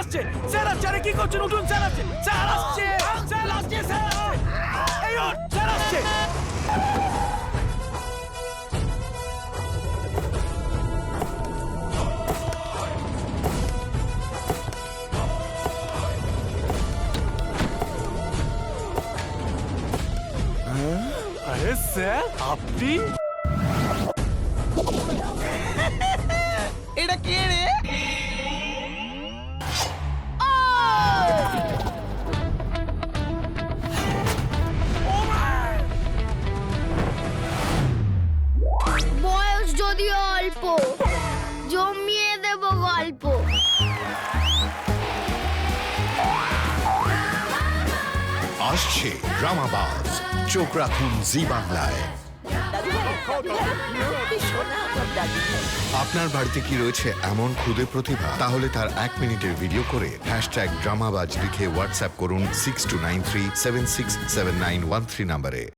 আসছে, স্যার আসছে। আরে কি করছে? নতুন স্যার আসছে, স্যার আসছে, স্যার আসছে, স্যার আসছে। এই ওঠ, স্যার আসছে। আরে স্যার, আপনি? এটা কে রে? বয়স যদিও অল্প, জমিয়ে দেব গল্প। আসছে ড্রামাবাজ, চোখ রাখুন জি বাংলায়। আপনার বাড়িতে কি রয়েছে এমন খুদে প্রতিভা? তাহলে তার 1 মিনিটের ভিডিও করে #ড্রামাবাজ লিখে হোয়াটসঅ্যাপ করুন 6293767913 নম্বরে।